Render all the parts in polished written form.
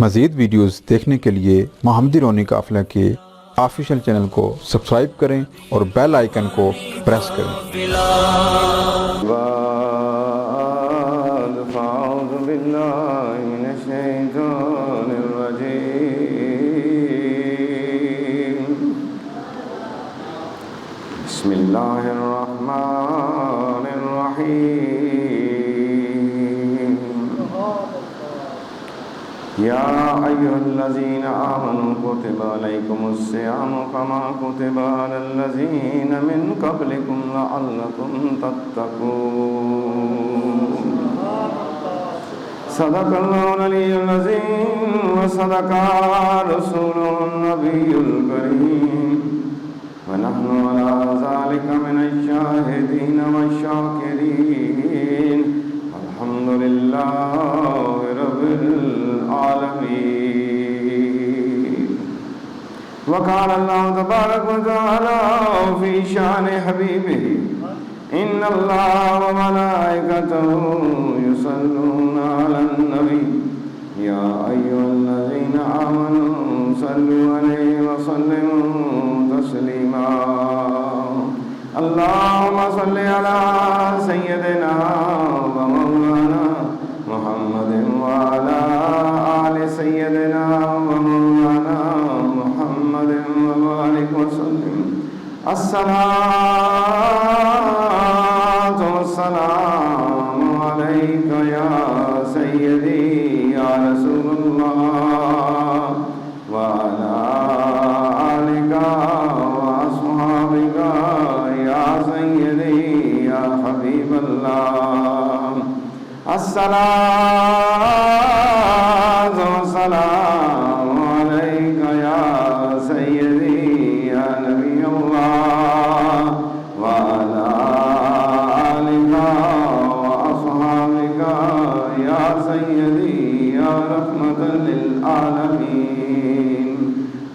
مزید ویڈیوز دیکھنے کے لیے محمدی رونی قافلہ کے آفیشیل چینل کو سبسکرائب کریں اور بیل آئیکن کو پریس کریں۔ فأعوذ بالله من الشيطان الرجيم بسم الله الرحمن الرحيم يا أيها الذين آمنوا كتب عليكم الصيام كما كتب على الذين من قبلكم لعلكم تتقون صدق الله العلي العظيم وصدق رسوله النبي الكريم ونحن على ذلك من الشاهدين والشاكرين الحمد لله رب العالمين وقال الله تبارك وتعالى في شان حبيبه إن الله وملائكته يصلون على النبي يا أيها الذين آمنوا صلوا عليه وسلموا تسليما اللهم صل على سيدنا ومولانا محمد وعلى آل سيدنا ومولانا محمد وبارك وسلم الصلاة والسلام عليك يا سيدي يا رسول الله وعلى آلك وأصحابك يا سيدي يا حبيب الله الصلاة والسلام عليك يا سيدي يا نبي الله وعلى آلك وأصحابك يا سيدي يا رحمة للعالمين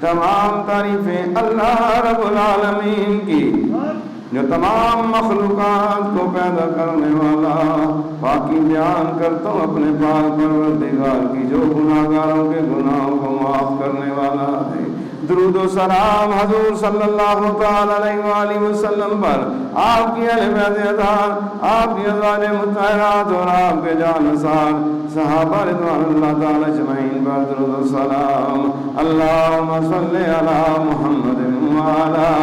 تمام تعریفیں اللہ رب العالمین کی جو تمام مخلوقات کو پیدا کرنے والا باقی بیان کرتا ہوں اپنے پاک پروردگار کی جو گناہگاروں کے گناہوں کو معاف کرنے والا ہے درود و سلام حضور صلی اللہ تعالی علیہ وآلہ وسلم پر آپ کی اہل بیت اطہار آپ کی ازواج مطہرات اور آپ کے جانثار صحابہ رضوان اللہ تعالی اجمعین پر درود و سلام اللہم صلی علی محمد وعلی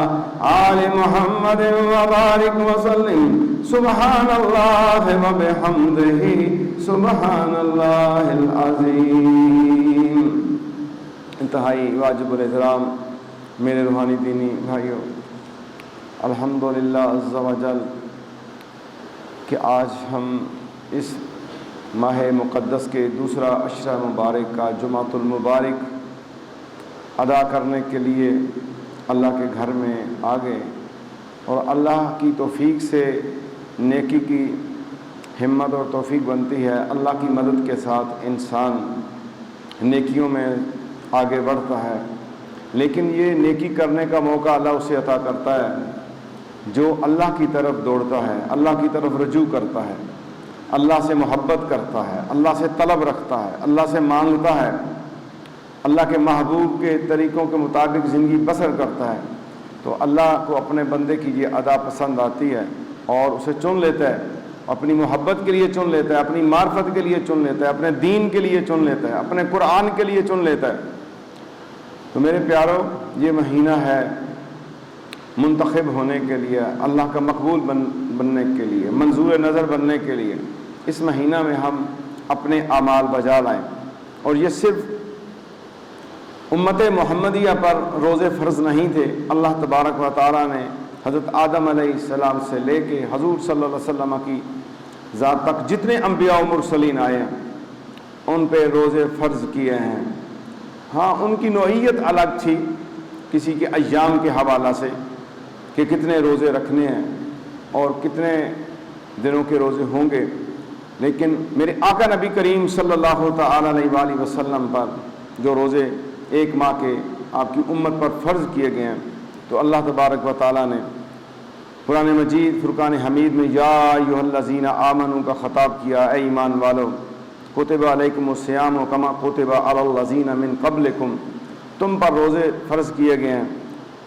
آل محمد وبارک وسلم سبحان اللہ وبحمدہ سبحان اللہ العظیم۔ انتہائی واجب الاحترام میرے روحانی دینی بھائیوں، الحمدللہ عز و جل کہ آج ہم اس ماہ مقدس کے دوسرا عشرہ مبارک کا جمعۃ المبارک ادا کرنے کے لیے اللہ کے گھر میں آ گئے، اور اللہ کی توفیق سے نیکی کی ہمت اور توفیق بنتی ہے۔ اللہ کی مدد کے ساتھ انسان نیکیوں میں آگے بڑھتا ہے، لیکن یہ نیکی کرنے کا موقع اللہ اسے عطا کرتا ہے جو اللہ کی طرف دوڑتا ہے، اللہ کی طرف رجوع کرتا ہے، اللہ سے محبت کرتا ہے، اللہ سے طلب رکھتا ہے، اللہ سے مانگتا ہے، اللہ کے محبوب کے طریقوں کے مطابق زندگی بسر کرتا ہے، تو اللہ کو اپنے بندے کی یہ ادا پسند آتی ہے اور اسے چن لیتا ہے، اپنی محبت کے لیے چن لیتا ہے، اپنی معرفت کے لیے چن لیتا ہے، اپنے دین کے لیے چن لیتا ہے، اپنے قرآن کے لیے چن لیتا ہے۔ تو میرے پیارو، یہ مہینہ ہے منتخب ہونے کے لیے، اللہ کا مقبول بننے کے لیے، منظور نظر بننے کے لیے۔ اس مہینہ میں ہم اپنے اعمال بجا لائیں، اور یہ صرف امت محمدیہ پر روزے فرض نہیں تھے۔ اللہ تبارک و تعالیٰ نے حضرت آدم علیہ السلام سے لے کے حضور صلی اللہ علیہ وسلم کی ذات تک جتنے انبیاء و مرسلین آئے ہیں ان پہ روزے فرض کیے ہیں۔ ہاں، ان کی نوعیت الگ تھی، کسی کے ایام کے حوالہ سے کہ کتنے روزے رکھنے ہیں اور کتنے دنوں کے روزے ہوں گے، لیکن میرے آقا نبی کریم صلی اللہ تعالی علیہ وآلہ وسلم پر جو روزے ایک ماہ کے آپ کی امت پر فرض کیے گئے ہیں، تو اللہ تبارک و تعالیٰ نے قرآن مجید فرقان حمید میں یا ایھا الذین آمنوا کا خطاب کیا، اے ایمان والو کتب علیکم الصیام کما کتب علی الذین من قبلکم، تم پر روزے فرض کیے گئے ہیں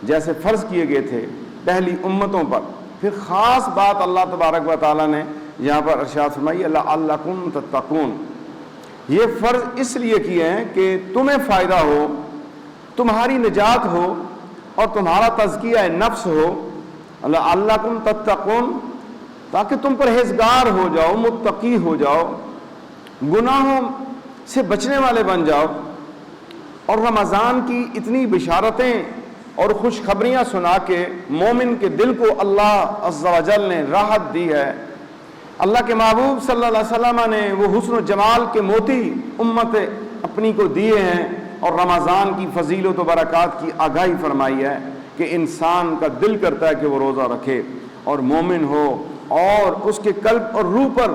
جیسے فرض کیے گئے تھے پہلی امتوں پر۔ پھر خاص بات اللہ تبارک و تعالیٰ نے یہاں پر ارشاد فرمائی لعلکم تتقون، یہ فرض اس لیے کیے ہیں کہ تمہیں فائدہ ہو، تمہاری نجات ہو اور تمہارا تزکیہ نفس ہو، لعلکم تتقون، تاکہ تم پرہیزگار ہو جاؤ، متقی ہو جاؤ، گناہوں سے بچنے والے بن جاؤ۔ اور رمضان کی اتنی بشارتیں اور خوشخبریاں سنا کے مومن کے دل کو اللہ عز و جل نے راحت دی ہے۔ اللہ کے محبوب صلی اللہ علیہ وسلم نے وہ حسن و جمال کے موتی امت اپنی کو دیے ہیں، اور رمضان کی فضیلت و برکات کی آگاہی فرمائی ہے کہ انسان کا دل کرتا ہے کہ وہ روزہ رکھے اور مومن ہو، اور اس کے قلب اور روح پر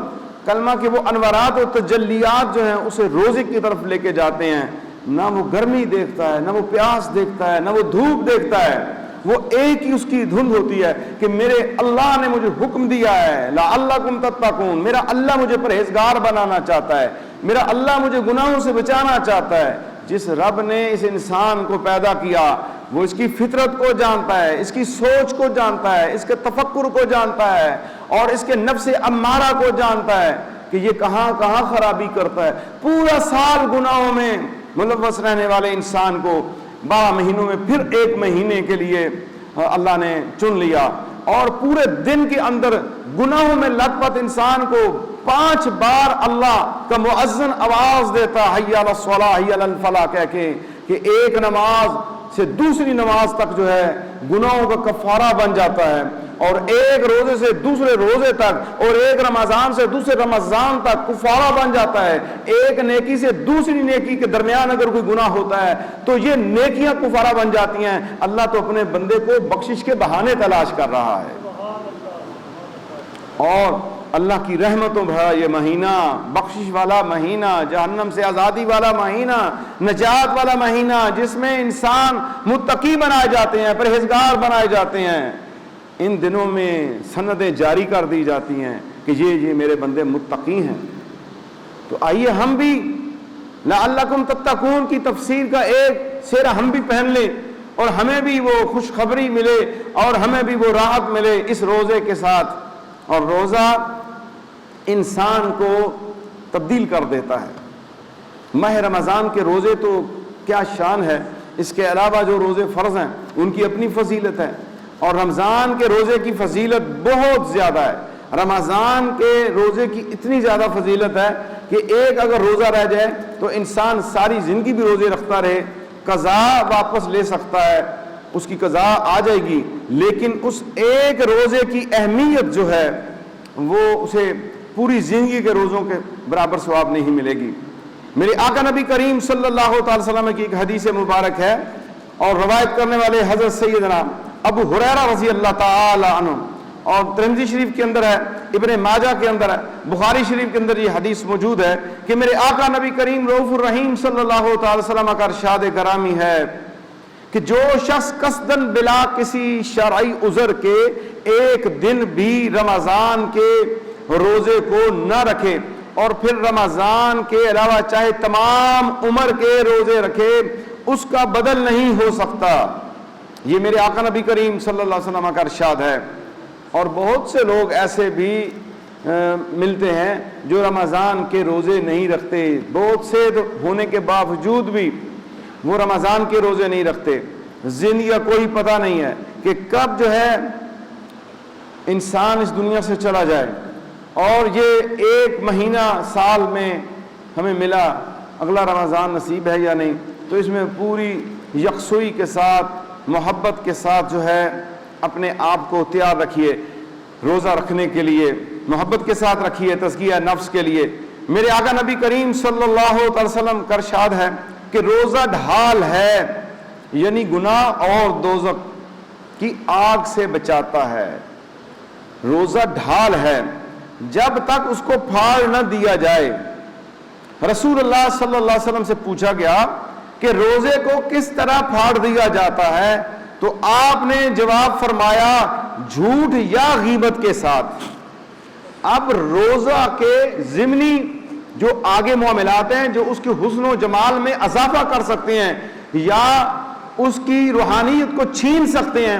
کلمہ کے وہ انوارات و تجلیات جو ہیں اسے روزے کی طرف لے کے جاتے ہیں۔ نہ وہ گرمی دیکھتا ہے، نہ وہ پیاس دیکھتا ہے، نہ وہ دھوپ دیکھتا ہے، وہ ایک ہی اس کی دھن ہوتی ہے کہ میرے اللہ نے مجھے حکم دیا ہے لعلکم تتقون، میرا اللہ مجھے پرہیزگار بنانا چاہتا ہے، میرا اللہ مجھے گناہوں سے بچانا چاہتا ہے۔ جس رب نے اس انسان کو پیدا کیا وہ اس کی فطرت کو جانتا ہے، اس کی سوچ کو جانتا ہے، اس کے تفکر کو جانتا ہے، اور اس کے نفس امارہ کو جانتا ہے کہ یہ کہاں کہاں خرابی کرتا ہے۔ پورا سال گناہوں میں ملوث رہنے والے انسان کو 12 مہینوں میں پھر ایک مہینے کے لیے اللہ نے چن لیا، اور پورے دن کے اندر گناہوں میں لت پت انسان کو 5 بار اللہ کا مؤذن آواز دیتا حی علی الصلاۃ حی علی الفلاح کہہ کے کہ ایک نماز سے دوسری نماز تک جو ہے گناہوں کا کفارہ بن جاتا ہے، اور ایک روزے سے دوسرے روزے تک، اور ایک رمضان سے دوسرے رمضان تک کفارہ بن جاتا ہے۔ ایک نیکی سے دوسری نیکی کے درمیان اگر کوئی گناہ ہوتا ہے تو یہ نیکیاں کفارہ بن جاتی ہیں۔ اللہ تو اپنے بندے کو بخشش کے بہانے تلاش کر رہا ہے، اور اللہ کی رحمتوں بھرا یہ مہینہ، بخشش والا مہینہ، جہنم سے آزادی والا مہینہ، نجات والا مہینہ، جس میں انسان متقی بنائے جاتے ہیں، پرہیزگار بنائے جاتے ہیں، ان دنوں میں سندیں جاری کر دی جاتی ہیں کہ یہ میرے بندے متقی ہیں۔ تو آئیے ہم بھی لعلکم تتقون کی تفسیر کا ایک سہرا ہم بھی پہن لیں، اور ہمیں بھی وہ خوشخبری ملے، اور ہمیں بھی وہ راحت ملے اس روزے کے ساتھ۔ اور روزہ انسان کو تبدیل کر دیتا ہے۔ ماہ رمضان کے روزے تو کیا شان ہے، اس کے علاوہ جو روزے فرض ہیں ان کی اپنی فضیلت ہے، اور رمضان کے روزے کی فضیلت بہت زیادہ ہے۔ رمضان کے روزے کی اتنی زیادہ فضیلت ہے کہ ایک اگر روزہ رہ جائے تو انسان ساری زندگی بھی روزے رکھتا رہے، قضا واپس لے سکتا ہے، اس کی قضا آ جائے گی، لیکن اس ایک روزے کی اہمیت جو ہے وہ اسے پوری زندگی کے روزوں کے برابر ثواب نہیں ملے گی۔ میرے آقا نبی کریم صلی اللہ تعالی وسلم کی ایک حدیث مبارک ہے، اور روایت کرنے والے حضرت سیدنا ابو ہریرہ رضی اللہ تعالی عنہ، اور ترمذی شریف کے اندر ہے، ابن ماجہ کے اندر ہے، بخاری شریف کے اندر یہ حدیث موجود ہے کہ میرے آقا نبی کریم رؤوف الرحیم صلی اللہ تعالی وسلم کا ارشاد گرامی ہے کہ جو شخص قصدن بلا کسی شرعی عذر کے ایک دن بھی رمضان کے روزے کو نہ رکھے، اور پھر رمضان کے علاوہ چاہے تمام عمر کے روزے رکھے، اس کا بدل نہیں ہو سکتا۔ یہ میرے آقا نبی کریم صلی اللہ علیہ وسلم کا ارشاد ہے۔ اور بہت سے لوگ ایسے بھی ملتے ہیں جو رمضان کے روزے نہیں رکھتے، بہت سے ہونے کے باوجود بھی وہ رمضان کے روزے نہیں رکھتے۔ زندگی کا کوئی پتہ نہیں ہے کہ کب جو ہے انسان اس دنیا سے چلا جائے، اور یہ ایک مہینہ سال میں ہمیں ملا، اگلا رمضان نصیب ہے یا نہیں۔ تو اس میں پوری یکسوئی کے ساتھ، محبت کے ساتھ جو ہے اپنے آپ کو تیار رکھیے روزہ رکھنے کے لیے، محبت کے ساتھ رکھیے تزکیہ نفس کے لیے۔ میرے آقا نبی کریم صلی اللہ علیہ وسلم کا ارشاد ہے کہ روزہ ڈھال ہے، یعنی گناہ اور دوزخ کی آگ سے بچاتا ہے۔ روزہ ڈھال ہے، جب تک اس کو پھاڑ نہ دیا جائے۔ رسول اللہ صلی اللہ علیہ وسلم سے پوچھا گیا کہ روزے کو کس طرح پھاڑ دیا جاتا ہے، تو آپ نے جواب فرمایا جھوٹ یا غیبت کے ساتھ۔ اب روزہ کے ضمنی جو آگے معاملات ہیں جو اس کے حسن و جمال میں اضافہ کر سکتے ہیں یا اس کی روحانیت کو چھین سکتے ہیں،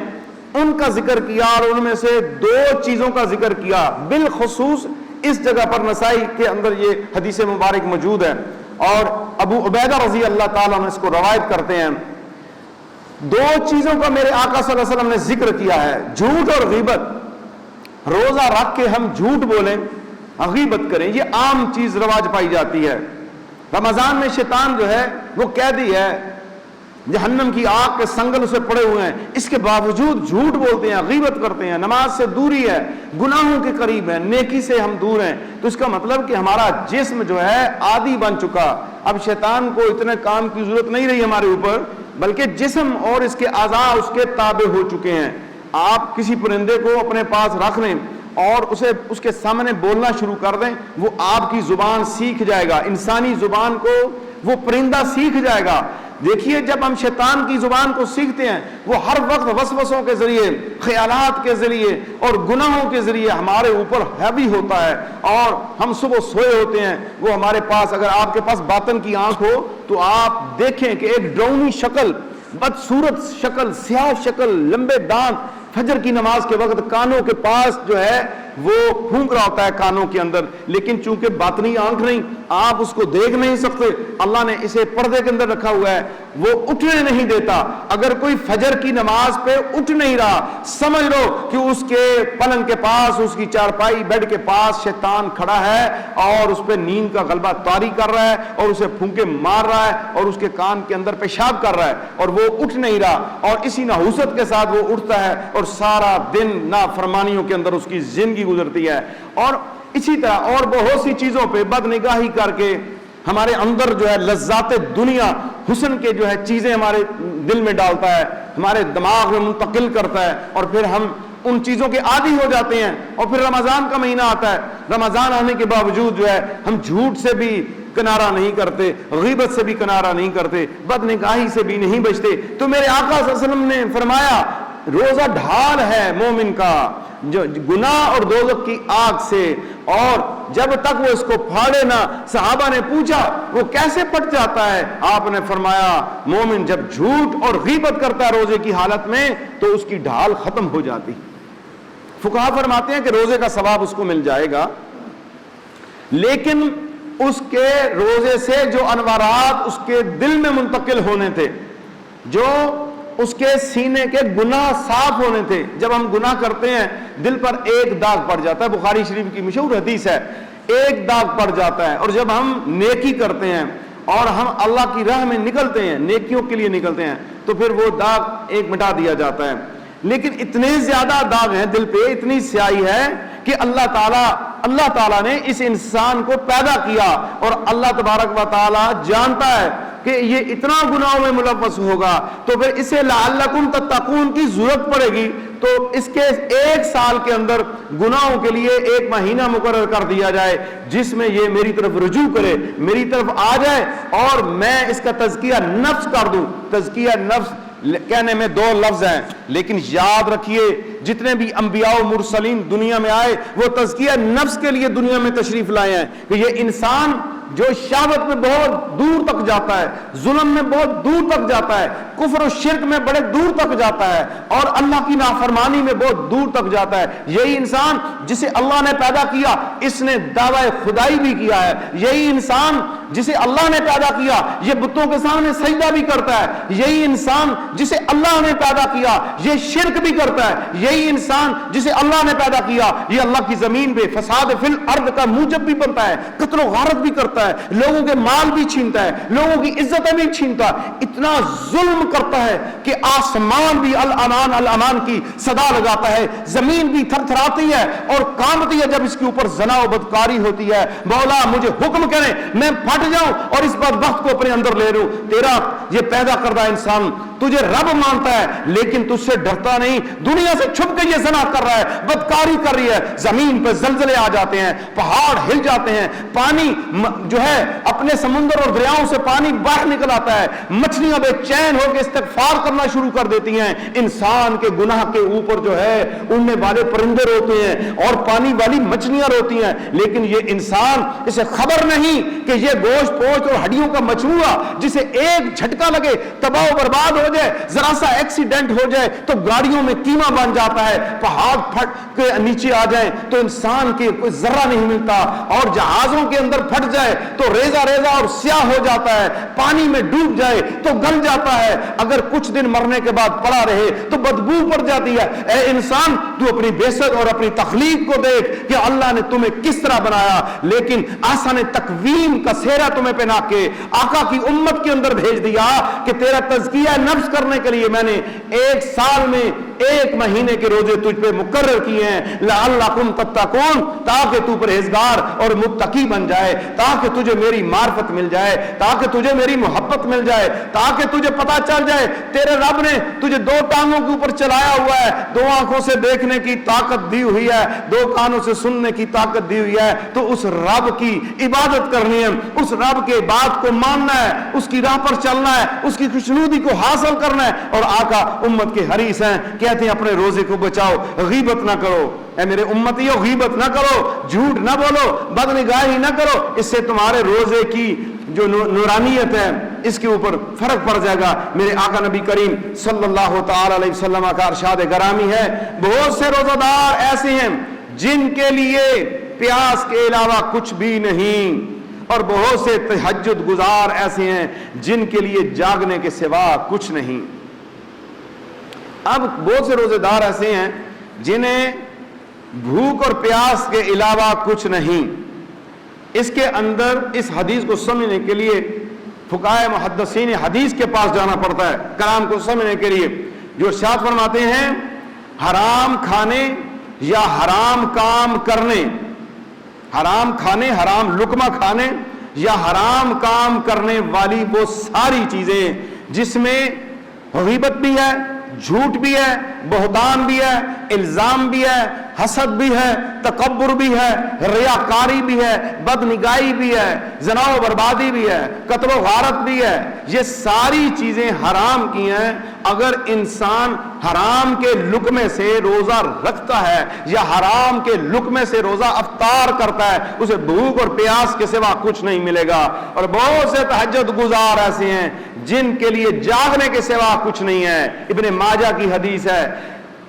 ان کا ذکر کیا، اور ان میں سے 2 چیزوں کا ذکر کیا بالخصوص اس جگہ پر نسائی کے اندر یہ حدیث مبارک موجود ہے، اور ابو عبیدہ رضی اللہ تعالیٰ عنہ اس کو روایت کرتے ہیں۔ 2 چیزوں کا میرے آقا صلی اللہ علیہ وسلم نے ذکر کیا ہے، جھوٹ اور غیبت۔ روزہ رکھ کے ہم جھوٹ بولیں، غیبت کریں، یہ عام چیز رواج پائی جاتی ہے۔ رمضان میں شیطان جو ہے وہ قیدی ہے، جہنم کی آگ کے سنگل اسے پڑے ہوئے ہیں، اس کے باوجود جھوٹ بولتے ہیں، غیبت کرتے ہیں، نماز سے دوری ہے، گناہوں کے قریب ہیں، نیکی سے ہم دور ہیں۔ تو اس کا مطلب کہ ہمارا جسم جو ہے عادی بن چکا، اب شیطان کو اتنے کام کی ضرورت نہیں رہی ہمارے اوپر، بلکہ جسم اور اس کے اعضاء اس کے تابع ہو چکے ہیں۔ آپ کسی پرندے کو اپنے پاس رکھ لیں اور اسے اس کے سامنے بولنا شروع کر دیں، وہ آپ کی زبان سیکھ جائے گا، انسانی زبان کو وہ پرندہ سیکھ جائے گا۔ دیکھیے جب ہم شیطان کی زبان کو سیکھتے ہیں، وہ ہر وقت وسوسوں کے ذریعے، خیالات کے ذریعے اور گناہوں کے ذریعے ہمارے اوپر حاوی ہوتا ہے، اور ہم صبح سوئے ہوتے ہیں، وہ ہمارے پاس، اگر آپ کے پاس باطن کی آنکھ ہو تو آپ دیکھیں کہ ایک ڈراؤنی شکل، بدصورت شکل، سیاہ شکل، لمبے دانت، فجر کی نماز کے وقت کانوں کے پاس جو ہے وہ پھونک رہا ہوتا ہے کانوں کے اندر، لیکن چونکہ باطنی آنکھ نہیں، آپ اس کو دیکھ نہیں سکتے، اللہ نے اسے پردے کے اندر رکھا ہوا ہے، وہ اٹھنے نہیں دیتا۔ اگر کوئی فجر کی نماز پہ اٹھ نہیں رہا، سمجھ لو کہ اس کے پلنگ کے پاس، اس کی چارپائی بیڈ کے پاس شیطان کھڑا ہے اور اس پہ نیند کا غلبہ طاری کر رہا ہے اور اسے پھونکے مار رہا ہے اور اس کے کان کے اندر پیشاب کر رہا ہے، اور وہ اٹھ نہیں رہا، اور اسی نحوست کے ساتھ وہ اٹھتا ہے اور سارا دن نافرمانیوں کے اندر اس کی زندگی گزرتی ہے۔ اور اسی طرح اور بہت سی چیزوں پہ بد نگاہی کر کے ہمارے اندر جو ہے لذات دنیا، حسن کے جو ہے چیزیں ہمارے دل میں ڈالتا ہے، ہمارے دماغ میں منتقل کرتا ہے، اور پھر ہم ان چیزوں کے عادی ہو جاتے ہیں۔ اور پھر رمضان کا مہینہ آتا ہے، رمضان آنے کے باوجود جو ہے ہم جھوٹ سے بھی کنارہ نہیں کرتے، غیبت سے بھی کنارہ نہیں کرتے، بد نگاہی سے بھی نہیں بچتے۔ تو میرے آقا صلی اللہ علیہ وسلم نے فرمایا روزہ ڈھال ہے مومن کا جو گناہ اور دوزخ کی آگ سے، اور جب تک وہ اس کو پھاڑے نہ۔ صحابہ نے پوچھا وہ کیسے پھٹ جاتا ہے؟ آپ نے فرمایا مومن جب جھوٹ اور غیبت کرتا ہے روزے کی حالت میں تو اس کی ڈھال ختم ہو جاتی۔ فقہا فرماتے ہیں کہ روزے کا ثواب اس کو مل جائے گا، لیکن اس کے روزے سے جو انوارات اس کے دل میں منتقل ہونے تھے، جو اس کے سینے کے گناہ صاف ہونے تھے، جب ہم گناہ کرتے ہیں دل پر ایک داغ پڑ جاتا ہے، بخاری شریف کی مشہور حدیث ہے، ایک داغ پڑ جاتا ہے، اور جب ہم نیکی کرتے ہیں اور ہم اللہ کی راہ میں نکلتے ہیں، نیکیوں کے لیے نکلتے ہیں، تو پھر وہ داغ ایک مٹا دیا جاتا ہے۔ لیکن اتنے زیادہ داغ ہیں دل پہ، اتنی سیاہی ہے کہ اللہ تعالیٰ نے اس انسان کو پیدا کیا، اور اللہ تبارک و تعالیٰ جانتا ہے کہ یہ اتنا گناہوں میں ملوث ہوگا، تو پھر اسے لعلکم تتقون کی ضرورت پڑے گی، تو اس کے 1 سال کے اندر گناہوں کے لیے 1 مہینہ مقرر کر دیا جائے جس میں یہ میری طرف رجوع کرے، میری طرف آ جائے، اور میں اس کا تزکیہ نفس کر دوں۔ تزکیہ نفس کہنے میں 2 لفظ ہیں، لیکن یاد رکھیے جتنے بھی انبیاء و مرسلین دنیا میں آئے وہ تزکیہ نفس کے لیے دنیا میں تشریف لائے ہیں، کہ یہ انسان جو شہوت میں بہت دور تک جاتا ہے، ظلم میں بہت دور تک جاتا ہے، کفر و شرک میں بڑے دور تک جاتا ہے، اور اللہ کی نافرمانی میں بہت دور تک جاتا ہے، یہی انسان جسے اللہ نے پیدا کیا اس نے دعوی خدائی بھی کیا ہے، یہی انسان جسے اللہ نے پیدا کیا یہ بتوں کے سامنے سجدہ بھی کرتا ہے، یہی انسان جسے اللہ نے پیدا کیا یہ شرک بھی کرتا ہے، یہی انسان جسے اللہ نے پیدا کیا یہ اللہ کی زمین پہ فساد فی الارض کا موجب بھی بنتا ہے، قتل و غارت بھی کرتا ہے، لوگوں کے مال بھی چھینتا ہے، لوگوں کی عزتیں بھی چھینتا ہے، اتنا ظلم کرتا ہے کہ آسمان بھی الامان الامان کی صدا لگاتا ہے، زمین بھی تھر تھراتی ہے اور کانپتی ہے جب اس کے اوپر زنا و بدکاری ہوتی ہے۔ مولا مجھے حکم کریں میں پھٹ جاؤں اور اس بدبخت کو اپنے اندر لے لوں، تیرا یہ پیدا کردہ انسان تجھے رب مانتا ہے لیکن تجھ سے ڈرتا نہیں, دنیا سے چھپ کے یہ زنا کر رہا ہے, بدکاری کر رہی ہے, زمین پہ زلزلے آ جاتے ہیں, پہاڑ ہل جاتے ہیں, پانی جو ہے اپنے سمندر اور دریاؤں سے پانی باہر نکل آتا ہے, مچھلیاں بے چین ہو کے استغفار کرنا شروع کر دیتی ہیں, انسان کے گناہ کے اوپر جو ہے اڑنے والے پرندے روتے ہیں اور پانی والی مچھلیاں روتی ہیں, لیکن یہ انسان اسے خبر نہیں کہ یہ گوشت پوشت اور ہڈیوں کا مجموعہ جسے ایک جھٹکا لگے تباہ و برباد ہو جائے, ذرا سا ایکسیڈنٹ ہو جائے تو گاڑیوں میں قیمہ بن جاتا ہے, پہاڑ پھٹ کے نیچے آ جائیں تو انسان کے کوئی ذرہ نہیں ملتا, اور جہازوں کے اندر پھٹ جائے تو ریزہ ریزہ اور سیاہ ہو جاتا ہے, پانی میں ڈوب جائے تو گل جاتا ہے, اگر کچھ دن مرنے کے بعد پڑا رہے تو بدبو پڑ جاتی ہے. اے انسان تو اپنی بیست اور اپنی تخلیق کو دیکھ کہ اللہ نے تمہیں کس طرح بنایا, لیکن آسان تقویم کا سہرا تمہیں پہنا کے آقا کی امت کے اندر بھیج دیا کہ تیرا تزکیہ نفس کرنے کے لیے میں نے 1 سال میں 1 مہینے کے روزے تجھ پہ مقرر کیے ہیں, لعلکم تتقون, تاکہ تو پرہیزگار اور متقی بن جائے, تاکہ تجھے میری معرفت مل جائے, تاکہ تجھے میری محبت مل جائے, تاکہ تجھے پتا چل جائے تیرے رب نے تجھے 2 ٹانگوں کے اوپر چلایا ہوا ہے, 2 آنکھوں سے دیکھنے کی طاقت دی ہوئی ہے, 2 کانوں سے سننے کی طاقت دی ہوئی ہے, تو اس رب کی عبادت کرنی ہے, اس رب کے بات کو ماننا ہے, اس کی راہ پر چلنا ہے, اس کی خوشنودی کو حاصل کرنا ہے. اور آقا امت کے حریص ہیں, کہتے ہیں اپنے روزے کو بچاؤ, غیبت نہ کرو, اے میرے امتیو غیبت نہ کرو, جھوٹ نہ بولو, بدنگاہی نہ کرو, اس سے تمہارے روزے کی جو نورانیت ہے اس کے اوپر فرق پڑ جائے گا. میرے آقا نبی کریم صلی اللہ تعالی علیہ وسلم کا ارشاد گرامی ہے, بہت سے روزہ دار ایسے ہیں جن کے لیے پیاس کے علاوہ کچھ بھی نہیں, اور بہت سے تہجد گزار ایسے ہیں جن کے لیے جاگنے کے سوا کچھ نہیں. اب بہت سے روزے دار ایسے ہیں جنہیں بھوک اور پیاس کے علاوہ کچھ نہیں. اس کے اندر اس حدیث کو سمجھنے کے لیے فقہائے محدثین حدیث کے پاس جانا پڑتا ہے کلام کو سمجھنے کے لیے, جو ارشاد فرماتے ہیں حرام کھانے یا حرام کام کرنے, حرام کھانے, حرام لقمہ کھانے یا حرام کام کرنے والی وہ ساری چیزیں جس میں غیبت بھی ہے, جھوٹ بھی ہے, بہتان بھی ہے, الزام بھی ہے, حسد بھی ہے, تکبر بھی ہے, ریاکاری بھی ہے, بدنگاہی بھی ہے, زنا و بربادی بھی ہے, قتل و غارت بھی ہے, یہ ساری چیزیں حرام کی ہیں. اگر انسان حرام کے لقمے سے روزہ رکھتا ہے یا حرام کے لقمے سے روزہ افطار کرتا ہے, اسے بھوک اور پیاس کے سوا کچھ نہیں ملے گا. اور بہت سے تہجد گزار ایسے ہیں جن کے لیے جاگنے کے سوا کچھ نہیں ہے. ابن ماجہ کی حدیث ہے,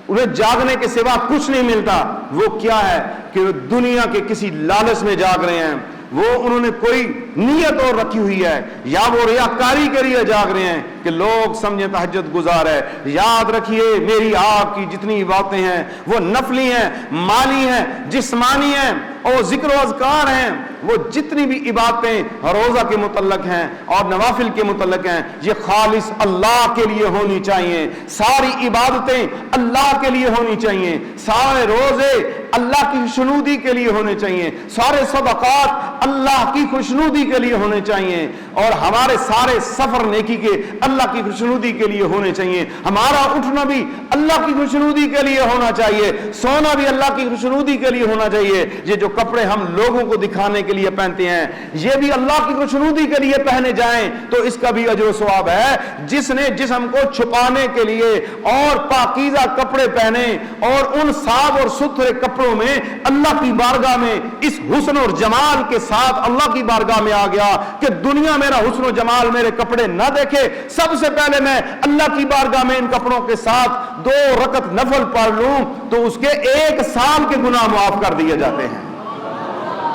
انہیں جاگنے کے سوا کچھ نہیں ملتا. وہ کیا ہے کہ وہ دنیا کے کسی لالچ میں جاگ رہے ہیں, وہ انہوں نے کوئی نیت اور رکھی ہوئی ہے, یا وہ ریاکاری کے لیے جاگ رہے ہیں کہ لوگ سمجھیں تہجد گزار ہے. یاد رکھیے میری آپ کی جتنی باتیں ہیں وہ نفلی ہیں, مالی ہیں, جسمانی ہیں اور ذکر و اذکار ہیں. وہ جتنی بھی عبادتیں روزہ کے متعلق ہیں اور نوافل کے متعلق ہیں یہ خالص اللہ کے لیے ہونی چاہیے. ساری عبادتیں اللہ کے لیے ہونی چاہیے, سارے روزے اللہ کی خوشنودی کے لیے ہونے چاہیے, سارے صدقات اللہ کی خوشنودی کے لیے ہونے چاہیے, اور ہمارے سارے سفر نیکی کے اللہ کی خوشنودی کے لیے ہونے چاہیے. ہمارا اٹھنا بھی اللہ کی خوشنودی کے لیے ہونا چاہیے, سونا بھی اللہ کی خوشنودی کے لیے ہونا چاہیے. یہ جو کپڑے ہم لوگوں کو دکھانے کے لیے پہنتے ہیں یہ بھی اللہ کی خوشنودی کے لیے پہنے جائیں تو اس کا بھی اجر و ثواب ہے. جس نے جسم کو چھپانے کے لیے اور پاکیزہ کپڑے پہنے اور ان صاف اور ستھرے کپڑوں میں اللہ کی بارگاہ میں اس حسن اور جمال کے ساتھ اللہ کی بارگاہ میں آ گیا کہ دنیا میرا حسن و جمال میرے کپڑے نہ دیکھے, سب سے پہلے میں اللہ کی بارگاہ میں ان کپڑوں کے ساتھ 2 رکعت نفل پڑھ لوں تو اس کے 1 سال کے گناہ معاف کر دیے جاتے ہیں.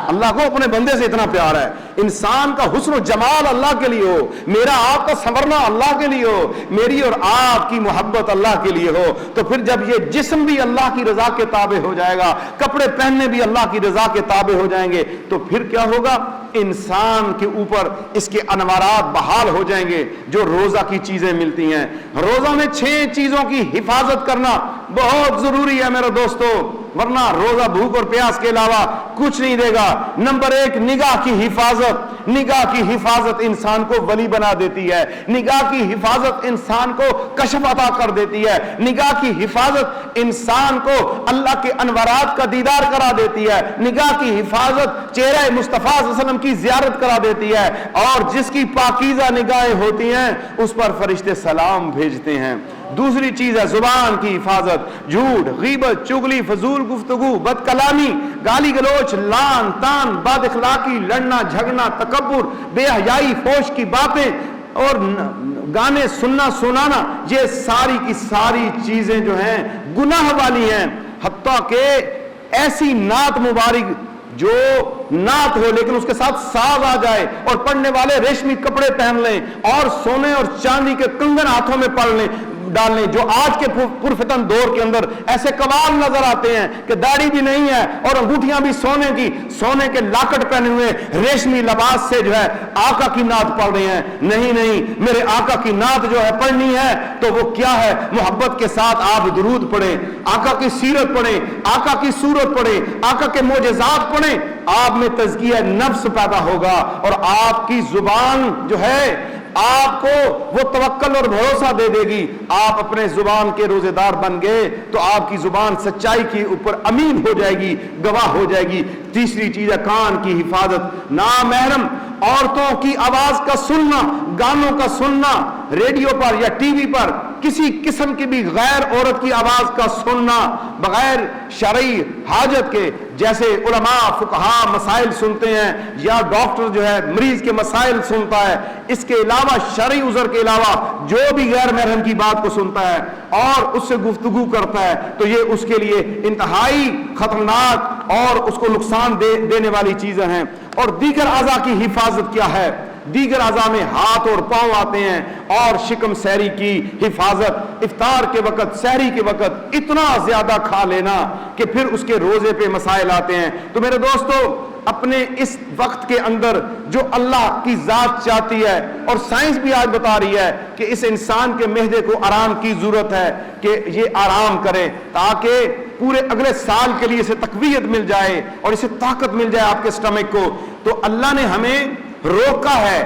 اللہ کو اپنے بندے سے اتنا پیار ہے. انسان کا حسن و جمال اللہ کے لیے ہو, میرا آپ کا سنورنا اللہ کے لیے ہو, میری اور آپ کی محبت اللہ کے لیے ہو, تو پھر جب یہ جسم بھی اللہ کی رضا کے تابع ہو جائے گا, کپڑے پہننے بھی اللہ کی رضا کے تابع ہو جائیں گے, تو پھر کیا ہوگا, انسان کے اوپر اس کے انوارات بحال ہو جائیں گے جو روزہ کی چیزیں ملتی ہیں. روزہ میں 6 چیزوں کی حفاظت کرنا بہت ضروری ہے میرے دوستو, ورنہ روزہ بھوک اور پیاس کے علاوہ کچھ نہیں دے گا. نمبر 1 نگاہ کی حفاظت. حفاظت، نگاہ کی حفاظت انسان کو ولی بنا دیتی ہے، نگاہ کی حفاظت انسان کو کشف عطا کر دیتی ہے، نگاہ کی حفاظت انسان کو اللہ کے انوارات کا دیدار کرا دیتی ہے، نگاہ کی حفاظت چہرہ مصطفیٰ صلی اللہ علیہ وسلم کی زیارت کرا دیتی ہے، اور جس کی پاکیزہ نگاہیں ہوتی ہیں اس پر فرشتے سلام بھیجتے ہیں۔ دوسری چیز ہے زبان کی حفاظت، جھوٹ، غیبت، چغلی، فضول گفتگو، بد کلامی، گالی گلوچ، لان تان، بد اخلاقی، لڑنا جھگڑنا، تکبر، بے حیائی، فحش کی باتیں اور گانے سننا سنانا، یہ ساری کی ساری چیزیں جو ہیں گناہ والی ہیں۔ حتیٰ کہ ایسی نعت مبارک جو نعت ہو لیکن اس کے ساتھ ساز آ جائے اور پڑھنے والے ریشمی کپڑے پہن لیں اور سونے اور چاندی کے کنگن ہاتھوں میں پڑھ لیں ڈال لیں، جو آج کے پرفتن دور کے اندر ایسے قوال نظر آتے ہیں کہ داڑھی بھی نہیں ہے اور انگوٹھیاں بھی سونے کی، سونے کے لاکٹ پہنے ہوئے ریشمی لباس سے جو ہے آقا کی نعت پڑھ رہے ہیں۔ نہیں نہیں، میرے آقا کی نعت جو ہے پڑھنی ہے تو وہ کیا ہے؟ محبت کے ساتھ آپ درود پڑھیں، آقا کی سیرت پڑھیں، آقا کی صورت پڑھیں، آقا کے معجزات پڑھیں، آپ میں تزکیہ نفس پیدا ہوگا اور آپ کی زبان جو ہے آپ کو وہ توکل اور بھروسہ دے دے گی۔ آپ اپنے زبان کے روزے دار بن گئے تو آپ کی زبان سچائی کے اوپر امین ہو جائے گی، گواہ ہو جائے گی۔ تیسری چیز ہے کان کی حفاظت، نامحرم عورتوں کی آواز کا سننا، گانوں کا سننا، ریڈیو پر یا ٹی وی پر کسی قسم کی بھی غیر عورت کی آواز کا سننا بغیر شرعی حاجت کے، جیسے علماء فقہاء مسائل سنتے ہیں یا ڈاکٹر جو ہے مریض کے مسائل سنتا ہے، اس کے علاوہ شرعی عذر کے علاوہ جو بھی غیر محرم کی بات کو سنتا ہے اور اس سے گفتگو کرتا ہے تو یہ اس کے لیے انتہائی خطرناک اور اس کو نقصان دینے والی چیزیں ہیں۔ اور دیگر اعضاء کی حفاظت کیا ہے؟ دیگر اعضاء میں ہاتھ اور پاؤں آتے ہیں، اور شکم سحری کی حفاظت، افطار کے وقت سحری کے وقت اتنا زیادہ کھا لینا کہ پھر اس کے روزے پہ مسائل آتے ہیں۔ تو میرے دوستو، اپنے اس وقت کے اندر جو اللہ کی ذات چاہتی ہے اور سائنس بھی آج بتا رہی ہے کہ اس انسان کے معدے کو آرام کی ضرورت ہے کہ یہ آرام کرے تاکہ پورے اگلے سال کے لیے اسے تقویت مل جائے اور اسے طاقت مل جائے آپ کے سٹمک کو، تو اللہ نے ہمیں روکا ہے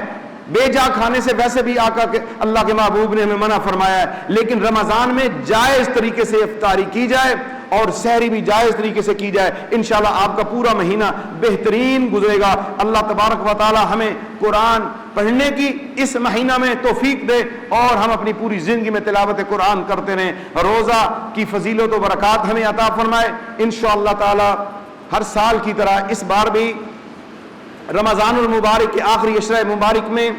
بے جا کھانے سے۔ ویسے بھی آقا کے اللہ کے محبوب نے ہمیں منع فرمایا ہے، لیکن رمضان میں جائز طریقے سے افطاری کی جائے اور سحری بھی جائز طریقے سے کی جائے، انشاءاللہ آپ کا پورا مہینہ بہترین گزرے گا۔ اللہ تبارک و تعالی ہمیں قرآن پڑھنے کی اس مہینہ میں توفیق دے اور ہم اپنی پوری زندگی میں تلاوت قرآن کرتے رہیں، روزہ کی فضیلت و برکات ہمیں عطا فرمائے انشاءاللہ تعالی۔ ہر سال کی طرح اس بار بھی رمضان المبارک کے آخری عشرہ مبارک میں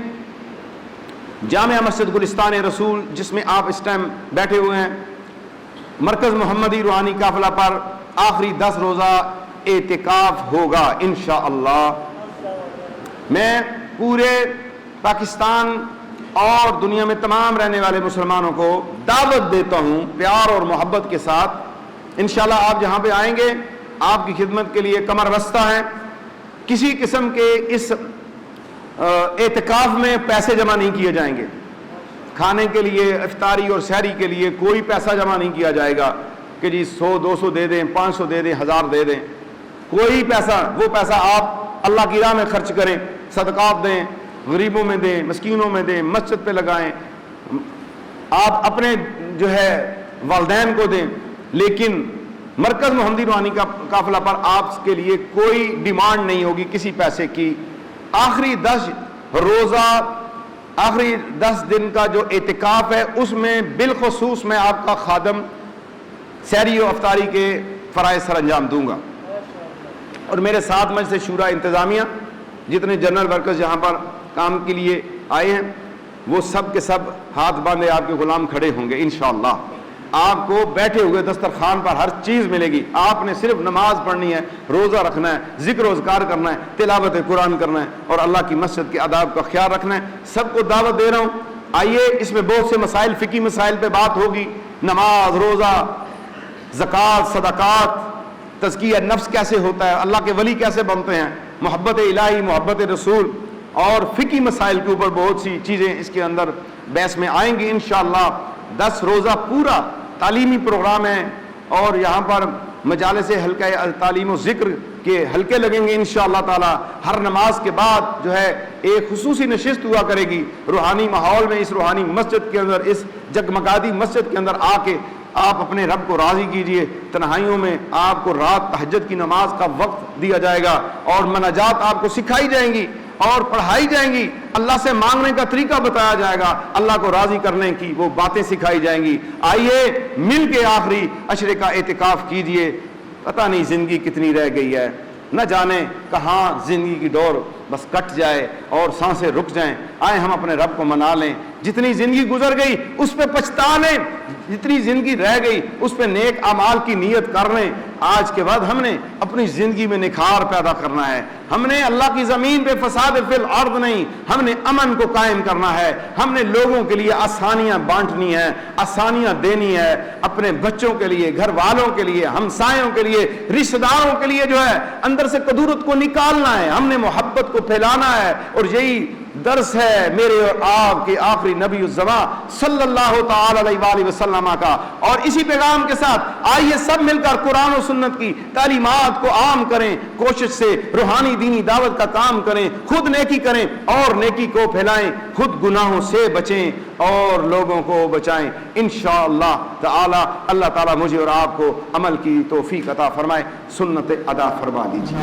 جامع مسجد گلستان رسول، جس میں آپ اس ٹائم بیٹھے ہوئے ہیں، مرکز محمدی روحانی قافلہ پر آخری 10 روزہ اعتکاف ہوگا انشاءاللہ۔ میں پورے پاکستان اور دنیا میں تمام رہنے والے مسلمانوں کو دعوت دیتا ہوں پیار اور محبت کے ساتھ، انشاءاللہ آپ جہاں پہ آئیں گے آپ کی خدمت کے لیے کمر بستہ ہے۔ کسی قسم کے اس اعتکاف میں پیسے جمع نہیں کیے جائیں گے، کھانے کے لیے، افطاری اور سحری کے لیے کوئی پیسہ جمع نہیں کیا جائے گا کہ جی 100 200 دے دیں، 500 دے دیں، 1000 دے دیں، کوئی پیسہ، وہ پیسہ آپ اللہ کی راہ میں خرچ کریں، صدقات دیں، غریبوں میں دیں، مسکینوں میں دیں، مسجد پہ لگائیں، آپ اپنے جو ہے والدین کو دیں، لیکن مرکز محمدی روحانی کا قافلہ پر آپ کے لیے کوئی ڈیمانڈ نہیں ہوگی کسی پیسے کی۔ آخری 10 روزہ، آخری 10 دن کا جو اعتکاف ہے اس میں بالخصوص میں آپ کا خادم سحری و افطاری کے فرائض سر انجام دوں گا، اور میرے ساتھ مجلس شورا انتظامیہ جتنے جنرل ورکرز یہاں پر کام کے لیے آئے ہیں وہ سب کے سب ہاتھ باندھے آپ کے غلام کھڑے ہوں گے انشاءاللہ۔ آپ کو بیٹھے ہوئے دسترخوان پر ہر چیز ملے گی، آپ نے صرف نماز پڑھنی ہے، روزہ رکھنا ہے، ذکر و اذکار کرنا ہے، تلاوت قرآن کرنا ہے اور اللہ کی مسجد کے آداب کا خیال رکھنا ہے۔ سب کو دعوت دے رہا ہوں، آئیے، اس میں بہت سے مسائل، فقہی مسائل پہ بات ہوگی، نماز، روزہ، زکوٰۃ، صدقات، تزکیہ نفس کیسے ہوتا ہے، اللہ کے ولی کیسے بنتے ہیں، محبت الہی، محبت رسول اور فقہی مسائل کے اوپر بہت سی چیزیں اس کے اندر بحث میں آئیں گی انشاءاللہ۔ 10 روزہ پورا تعلیمی پروگرام ہے اور یہاں پر مجالس حلقہ تعلیم و ذکر کی کے حلقے لگیں گے انشاءاللہ تعالی. ہر نماز کے بعد جو ہے ایک خصوصی نشست ہوا کرے گی روحانی ماحول میں. اس روحانی مسجد کے اندر, اس جگمگاتی مسجد کے اندر آ کے آپ اپنے رب کو راضی کیجئے. تنہائیوں میں آپ کو رات تہجد کی نماز کا وقت دیا جائے گا اور مناجات آپ کو سکھائی جائیں گی اور پڑھائی جائیں گی. اللہ سے مانگنے کا طریقہ بتایا جائے گا, اللہ کو راضی کرنے کی وہ باتیں سکھائی جائیں گی. آئیے مل کے آخری عشرے کا اعتکاف کیجئے. پتہ نہیں زندگی کتنی رہ گئی ہے, نہ جانے کہاں زندگی کی ڈور بس کٹ جائے اور سانسیں رک جائیں. آئے ہم اپنے رب کو منا لیں. جتنی زندگی گزر گئی اس پہ پچھتا لیں, جتنی زندگی رہ گئی اس پہ نیک اعمال کی نیت کر لیں. آج کے بعد ہم نے اپنی زندگی میں نکھار پیدا کرنا ہے. ہم نے اللہ کی زمین پہ فساد فی الارض نہیں, ہم نے امن کو قائم کرنا ہے. ہم نے لوگوں کے لیے آسانیاں بانٹنی ہیں, آسانیاں دینی ہے. اپنے بچوں کے لیے, گھر والوں کے لیے, ہمسایوں کے لیے, رشتہ داروں کے لیے جو ہے اندر سے کدورت کو نکالنا ہے. ہم نے محبت کو پھیلانا ہے. اور یہی درس ہے میرے اور آپ کے آخری نبی الزمان صلی اللہ تعالی علیہ وآلہ وسلم کا. اور اسی پیغام کے ساتھ آئیے سب مل کر قرآن و سنت کی تعلیمات کو عام کریں, کوشش سے روحانی دینی دعوت کا کام کریں, خود نیکی کریں اور نیکی کو پھیلائیں, خود گناہوں سے بچیں اور لوگوں کو بچائیں انشاءاللہ تعالی. اللہ تعالی مجھے اور آپ کو عمل کی توفیق عطا فرمائے. سنت ادا فرما دیجیے.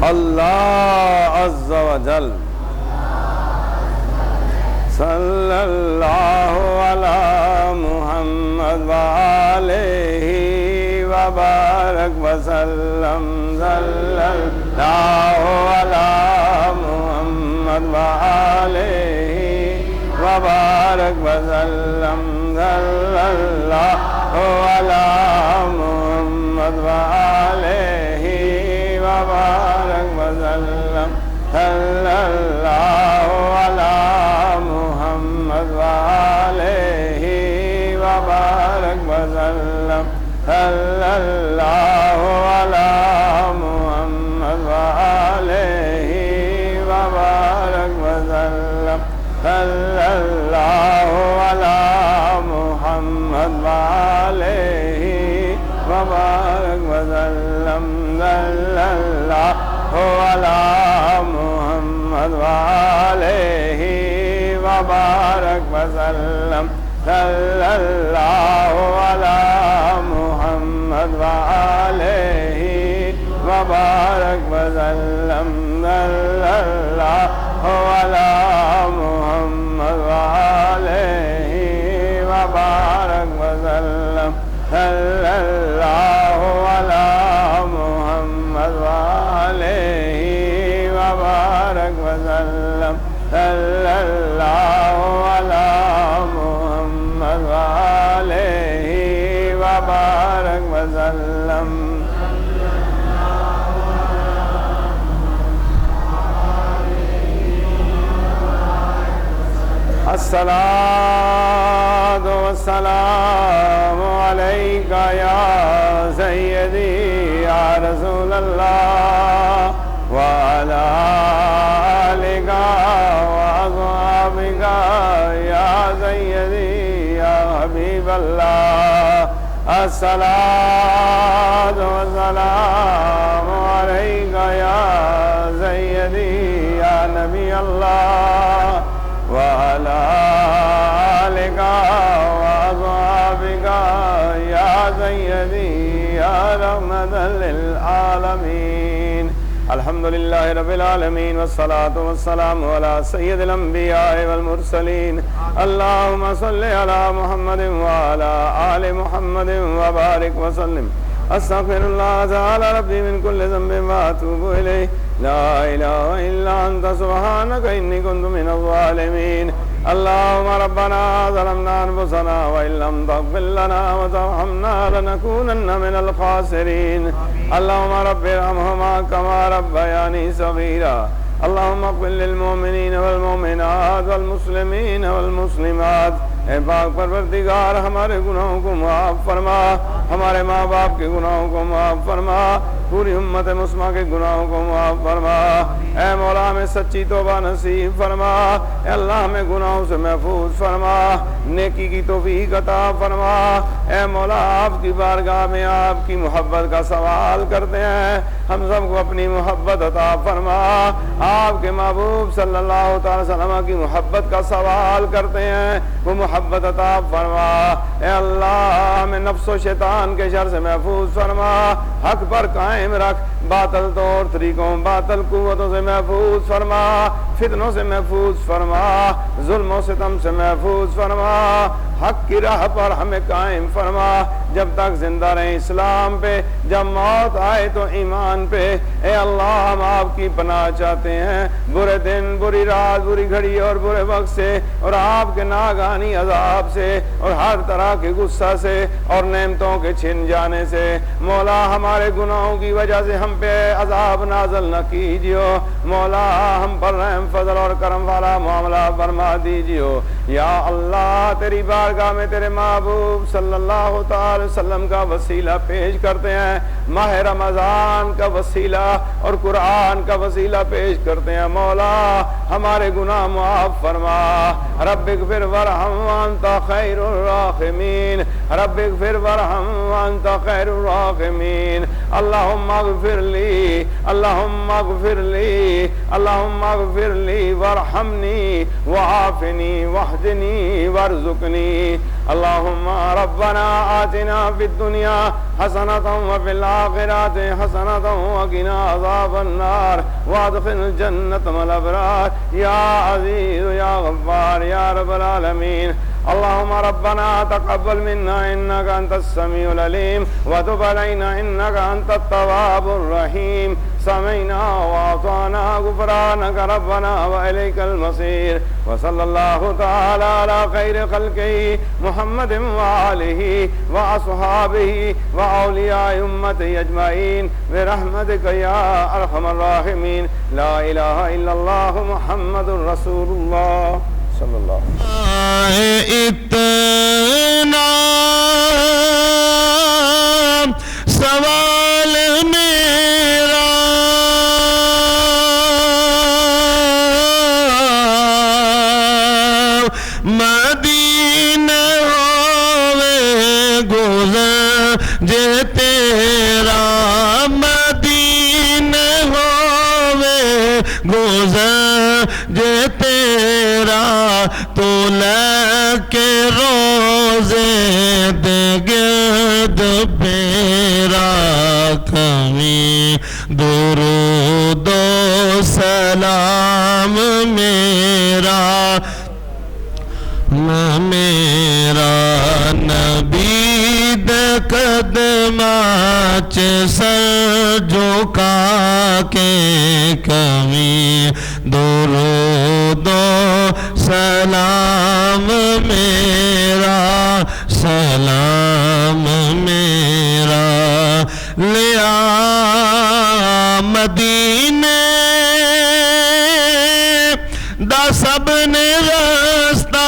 اللہ عز و جل صلی اللہ علی محمد وآلہ وبارک وسلم صلی اللہ علی محمد وآلہ وبارک وسلم صلی اللہ علی محمد وآلہ وبارک وسلم صلی اللہ علی محمد وآلہ وبارک وسلم صلی اللہ علی محمد وآلہ وبارک وسلم صلی اللہ علی محمد وآلہ وبارک وسلم صلی اللہ علی محمد وآلہ وبارک وسلم صلی اللہ علی محمد وآلہ وبارک وسلم صلی اللہ علی محمد وآلہ وبارک وسلم صلی اللہ علی محمد وآلہ وبارک وسلم صلی اللہ علی محمد وآلہ وبارک وسلم الصلاة والسلام عليك يا سيدي يا رسول الله وعلى آلك وأصحابك يا سيدي يا حبيب الله الصلاة والسلام عليك يا سيدي يا نبي الله وعلى آلك وأصحابك يا سيدي يا رحمة للعالمين الحمد لله رب العالمين والصلاة والسلام على سيد الأنبياء والمرسلين اللهم صل على محمد وعلى آل محمد وبارك وسلم أستغفر الله تعالى ربي من كل ذنب وأتوب إليه لا إله إلا أنت سبحانك إني كنت من الظالمين اللهم ربنا ظلمنا أنفسنا وإن لم تغفر لنا وترحمنا لنكونن من الخاسرين اللهم رب ارحمهما كما ربياني صغيرا اللهم اغفر للمؤمنين والمؤمنات والمسلمين والمسلمات اے پاک پروردگار ہمارے گناہوں کو معاف فرما ہمارے ماں باپ کے گناہوں کو معاف فرما پوری امت مسلمہ کے گناہوں کو معاف فرما اے مولا ہمیں سچی توبہ نصیب فرما اے اللہ ہمیں گناہوں سے محفوظ فرما نیکی کی توفیق عطا فرما اے مولا آپ کی بارگاہ میں آپ کی محبت کا سوال کرتے ہیں ہم سب کو اپنی محبت عطا فرما آپ کے محبوب صلی اللہ تعالی وسلم کی محبت کا سوال کرتے ہیں وہ محبت عطا فرما اے اللہ ہمیں نفس و شیطان کے شر سے محفوظ فرما حق پر قائم رکھ باطل طور طریقوں باطل قوتوں سے محفوظ فرما فتنوں سے محفوظ فرما ظلم و ستم سے محفوظ فرما حق کی راہ پر ہمیں قائم فرما جب تک زندہ رہیں اسلام پہ جب موت آئے تو ایمان پہ اے اللہ ہم آپ کی پناہ چاہتے ہیں برے دن بری رات بری گھڑی اور برے وقت سے اور آپ کے ناگہانی عذاب سے اور ہر طرح کے غصہ سے اور نعمتوں کے چھن جانے سے مولا ہمارے گناہوں کی وجہ سے ہم پہ عذاب نازل نہ کیجیو مولا ہم پر رحم فضل اور کرم والا معاملہ فرما دیجیو یا اللہ تیری بارگاہ میں تیرے محبوب صلی اللہ تعالی وسلم کا وسیلہ پیش کرتے ہیں ماہ رمضان کا وسیلہ اور قرآن کا وسیلہ پیش کرتے ہیں مولا ہمارے گناہ معاف فرما رب اغفر ورحم وانت خیر الراحمین رب اغفر ورحم وانت خیر الراحمین اللہم اغفر لی اللہم اغفر لی اللہم اغفر لی ورحمنی وعافنی واهدني وارزقني اللهم ربنا آتنا في الدنيا حسنة وفي الآخرة حسنة وقنا عذاب النار وادخل الجنة مع الأبرار يا عزيز يا غفار يا رب العالمين اللهم ربنا تقبل منا إنك أنت السميع العليم وتب علينا إنك أنت التواب الرحيم سمعنا وأطعنا غفرانك ربنا وإليك المصير وصلى الله تعالى على خير خلقه محمد وآله وأصحابه وأولياء أمته أجمعين برحمتك يا أرحم الراحمين لا إله إلا الله محمد رسول الله صلی اللہ اتنا سوال میرا مدینہ ہوے گزر جے تیرا مدینہ ہوے گزر جے تیرا تو لے کے روزے دے گرد پیرا کمی درود و سلام میرا نبی دے قدماں چ سر جھکا کے کمی درود و سلام میرا سلام میرا لیا مدینے دا سب نے رستہ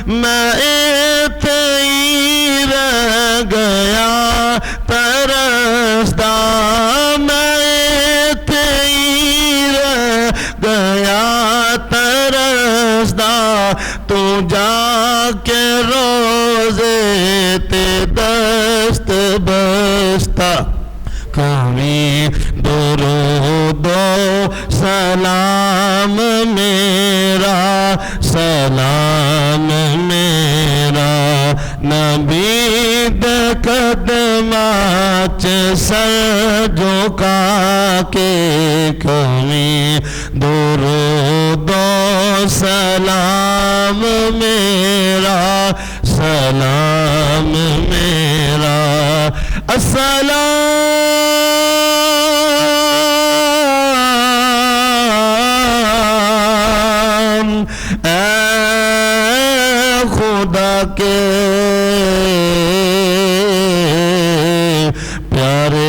میں ایتھے ہی رہ گیا ترستا میں ایتھے ہی رہ گیا ترستا تو جا کے روزے تے دست بستا کمی درود و سلام میرا سلام میرا نبی دے قدماں چ سر جھکا کے کمی درود و سلام میرا سلام میرا السلام اے خدا کے پیارے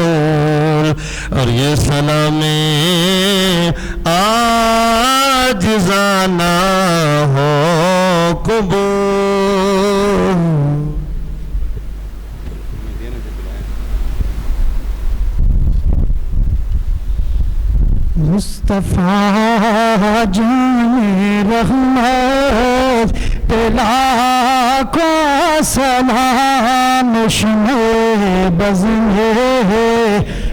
رسول اور یہ سلام عاجزانہ ہو قبول مصطفیٰ جان رحمت پلا کو سلام شمع بزم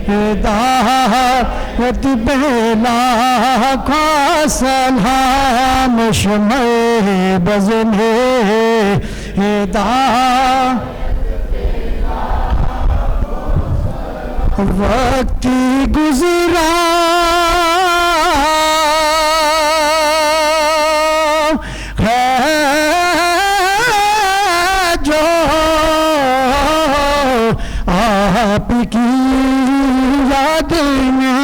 ہدایت بلا کو سلام شمع بزم ہدایت وقت گزرا ہے جو آپ کی یاد میں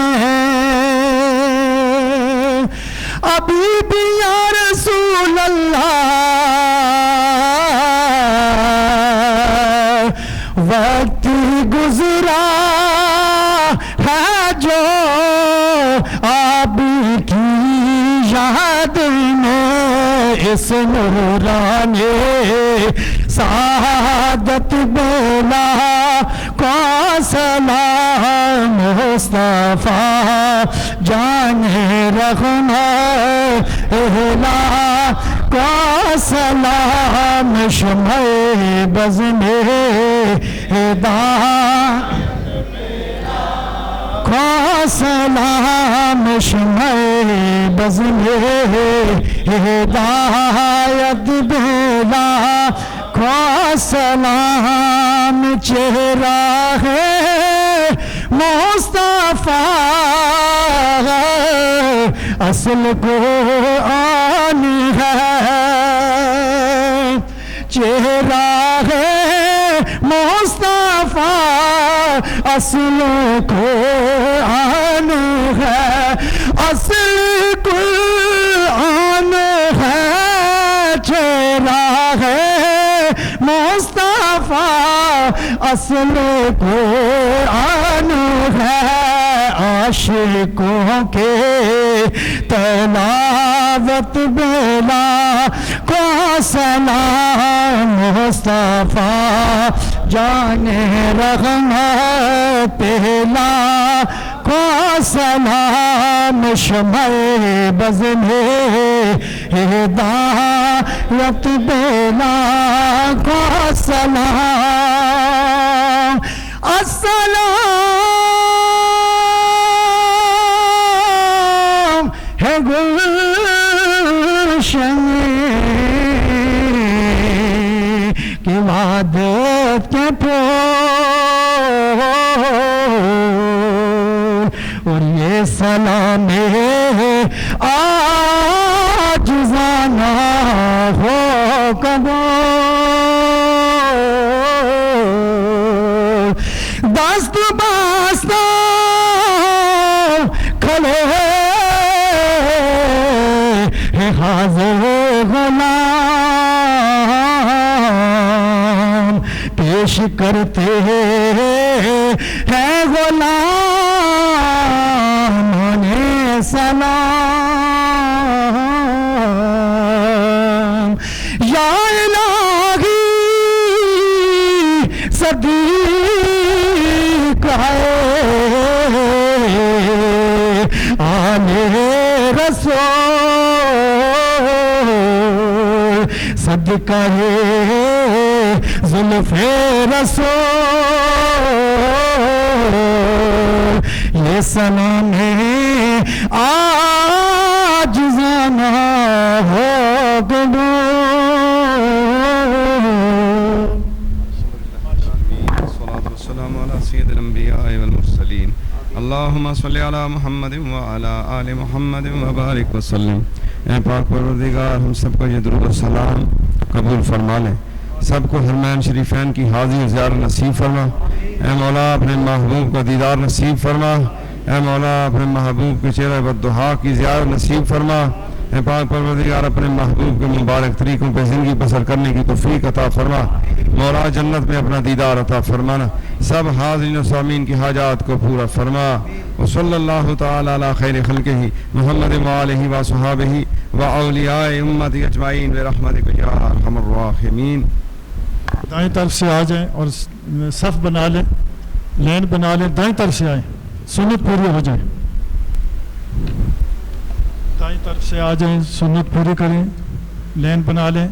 ابھی بھی یا رسول اللہ وقت گزرا ہے جو آپ کی یاد میں اس نورانے سعادت بولا کو سلام مصطفیٰ جان رحمت اہلا کا سلام شمع بز میں کا سلام شمع بز میں ہدایت بیلا کا سلام چہرہ ہے مصطفیٰ اصل قرآن ہے چہرہ ہے مصطفیٰ اصل قرآن ہے اصل قرآن ہے چہرہ ہے مصطفیٰ اصل قرآن ہے عاشقوں کے تلاوت بیلا کو سلام مصطفیٰ جانے رحمت پہلا کو سلام شمع بز میں ہدایت بیلا کو سلام السلام ہے گلشن کی وعدت کے پھول اور یہ سلام عاجزانہ ہو قبول دست باستہ کھلے حاضر غلام پیش کرتے ہیں غلام سلام یا الہی صدیق ہے آلِ رسول صدقہ ہے زلف رسول یہ سلام ہے عاجزانہ ہو قبول الصلاة والسلام على سيد الأنبياء والمرسلين اللهم صل على محمد وعلى آل محمد وبارك وسلم اے پاک پروردگار ہم سب کو یہ درود و سلام قبول فرما لیں سب کو حرمین شریفین کی حاضری زیارت نصیب فرما اے مولا اپنے محبوب کا دیدار نصیب فرما اے مولا اپنے محبوب کے چہرہ بددعا کی زیارت نصیب فرما اے پاک پروردگار اپنے محبوب کے مبارک طریقوں پہ زندگی بسر کرنے کی توفیق عطا فرما مولا جنت میں اپنا دیدار عطا فرمانا سب حاضرین و سامعین کی حاجات کو پورا فرما وصلی اللہ تعالی علی خیر خلقہ محمد وآلہ وصحابہ واولیاء امت اجمعین برحمتک یا ارحم الراحمین دائیں طرف سے آ جائیں اور صف بنا لیں لین بنا لیں دائیں طرف سے آئیں سنت پوری ہو جائے دائیں طرف سے آ جائیں سنت پوری کریں لین بنا لیں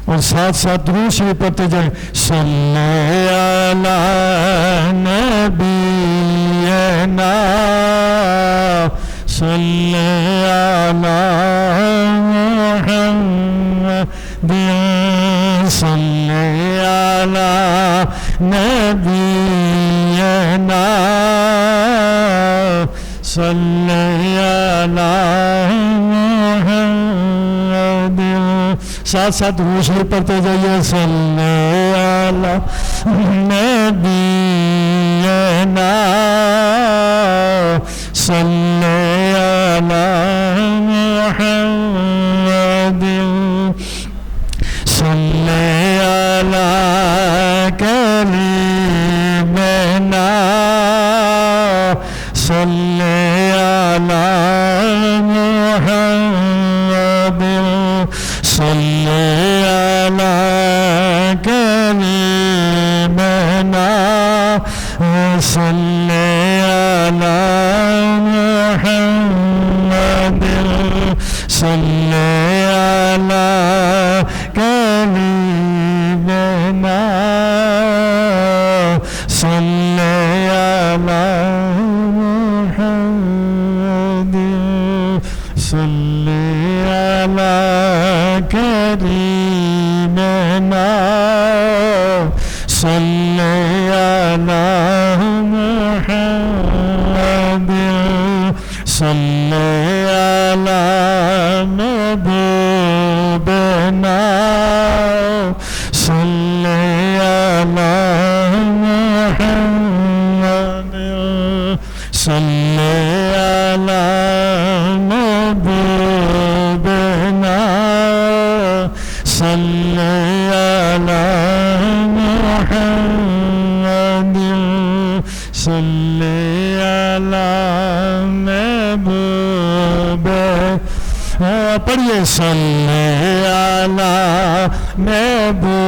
اور ساتھ ساتھ درود شریف پڑھتے جائیں صلی علی نبینا صلی علی محمد صلی علی نبینا صلی علی محمد ساتھ ساتھ درود شریف پڑھتے جائیے صلی علی نبینا صلی علی محمد صلی علی کلیمنا صلی علی محمد صلی علی کلیمنا صلی علی محمد صلی علی صلی علی کریمنا صلی علی محمد صلی علی محبوبنا صلی علی محمد صلی علی محبوبنا صلی علی محمد صلی علی محبوب پڑھیے صلی علی محبوبنا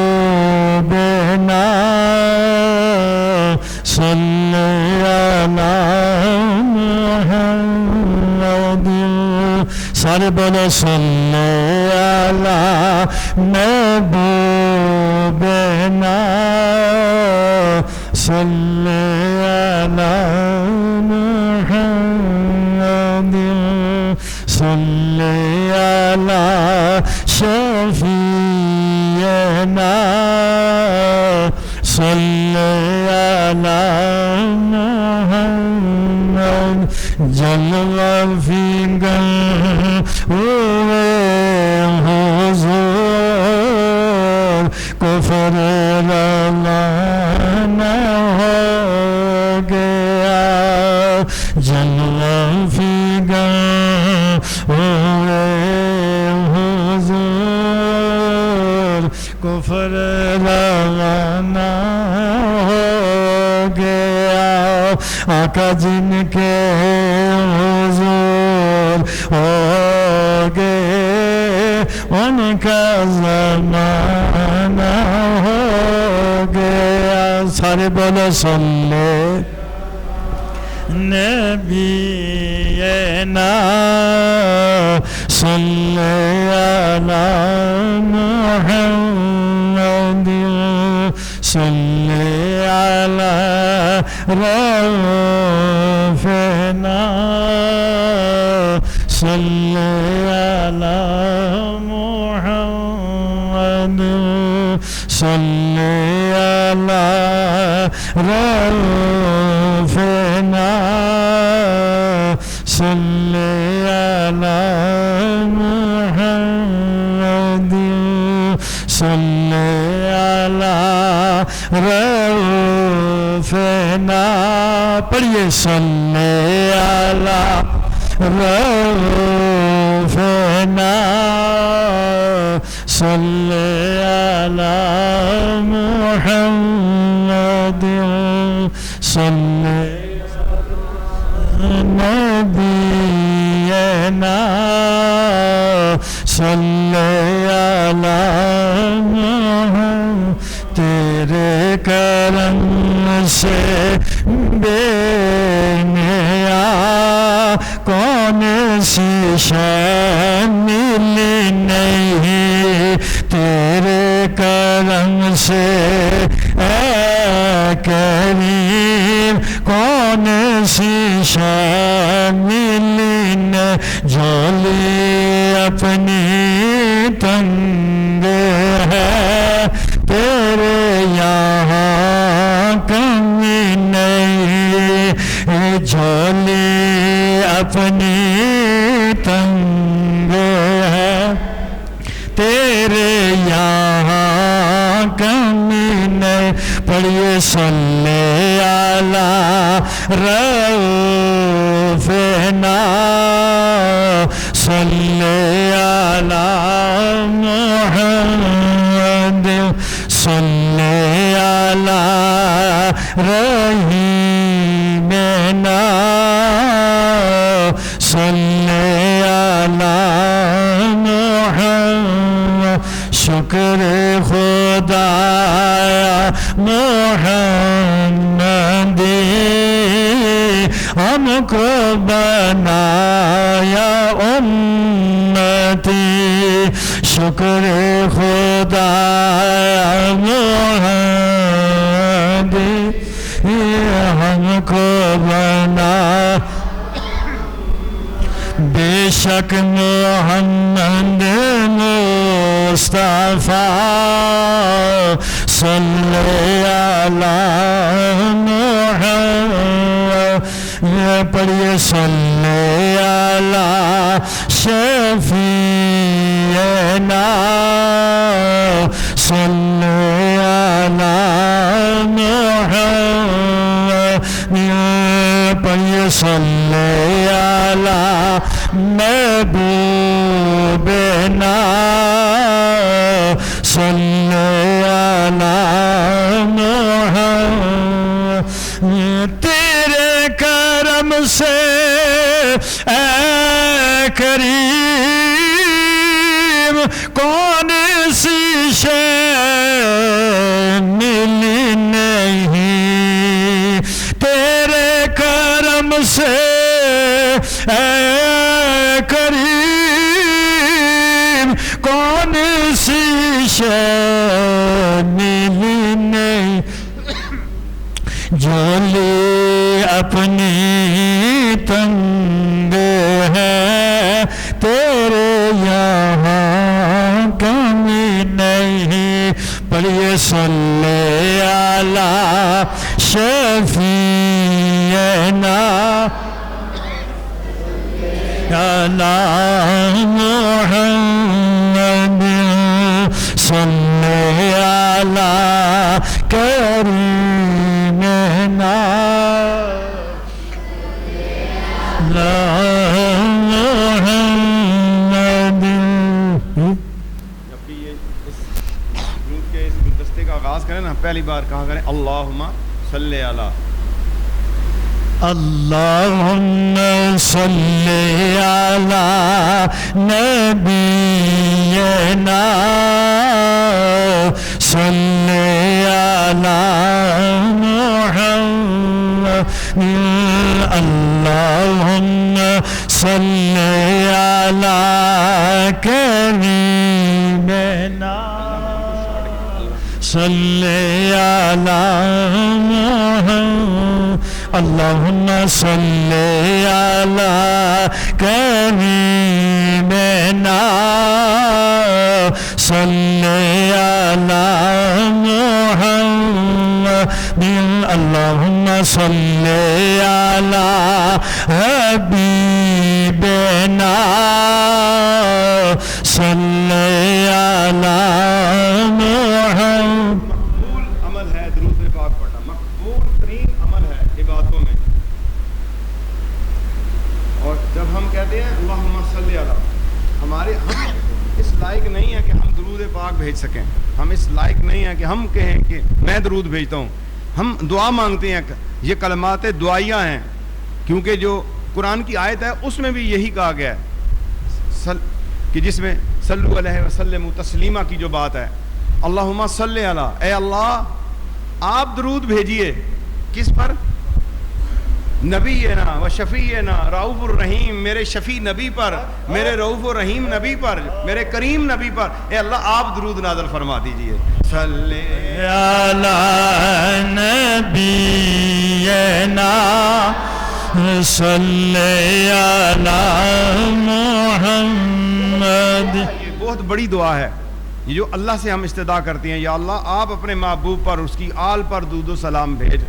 صلی علی محمد سارے بولو صلی علی محبوبنا صلی علی محمد صلی علی شفیعنا صلی علی محمد جلوہ فی حضور کفر روانہ ہو گیا جلوہ فی حضور کفر روانہ ہو گیا آقا جن کے حضور ہو گئے ان کا زمانہ ہو گیا سارے بولو صلی نبینا صلی علی محمد صلی علی رفنا صلی علی محمد صلی علی رفنا صلی علی محمد صلی علی رفنا پڑھیے صلی علی رفنا صلی علی محمد صلی نبینا صلی علی محمد تیرے کرم سے بے نیا کون سی شے ملی نہیں تیرے کرم سے اے کریم کون سی شے ملی نہیں جھولی اپنی تنگ ہے تیرے یہاں کمی نہیں جھولی اپنی تنگ ہے تیرے یہاں کمی نہیں پڑھیے صلی علی رفنا صلی علی محمد صلی علی رحیمنا صلی علی محمد شکر خدا محمد ہم کو بنایا امتی شکر خدا محمد ہم کو بنا بے شک محمد مصطفیٰ صلی علی محمد، یہ پڑھیے صلی علی شفیعنا صلی علی محمد، یہ پڑھیے صلی علی محبوبنا صلی علی محمد، تیرے کرم سے اے کریم کون سی شے ملی نہیں، تیرے کرم سے اے کریم کون سی شے ملی نہیں، جو لی اپنی تنگ ہے تیرے یہاں کمی نہیں، پڑھیے صلی علی شفیعنا علی محمد صلی علی کریمنا محمد۔ جب بھی یہ اس درود کے اس گلدستے کا آغاز کریں نا، پہلی بار کہا کریں اللہم صلی علی، اللہم صلی علی نبینا صلی علی محمد، اللہم صلی علی کریمنا صلی علی محمد، اللہم صلی علی کریمنا صلی علی محمد، اللہم صلی علی حبیبنا صلی علی محمد۔ مقبول عمل ہے درود پاک پڑھنا، مقبول ترین عمل ہے عبادتوں میں، اور جب ہم کہتے ہیں اللہم صلی علی، ہم اس لائق نہیں ہے کہ ہم درود پاک بھیج سکیں، ہم اس لائق نہیں ہے کہ ہم کہیں کہ میں درود بھیجتا ہوں، ہم دعا مانگتے ہیں، یہ کلمات دعائیہ ہیں، کیونکہ جو قرآن کی آیت ہے اس میں بھی یہی کہا گیا ہے کہ جس میں صلو علیہ وسلم تسلیمہ کی جو بات ہے، اللہم صلی علی، اے اللہ آپ درود بھیجیے کس پر؟ نبینا و شفیعنا رؤوف الرحیم، میرے شفیع نبی پر، میرے رؤوف الرحیم نبی پر، میرے کریم نبی پر، اے اللہ آپ درود نازل فرما دیجئے۔ صلی علی نبینا صلی علی محمد۔ یہ بہت بڑی دعا ہے، یہ جو اللہ سے ہم استدعا کرتے ہیں، یا اللہ آپ اپنے محبوب پر، اس کی آل پر درود و سلام بھیج،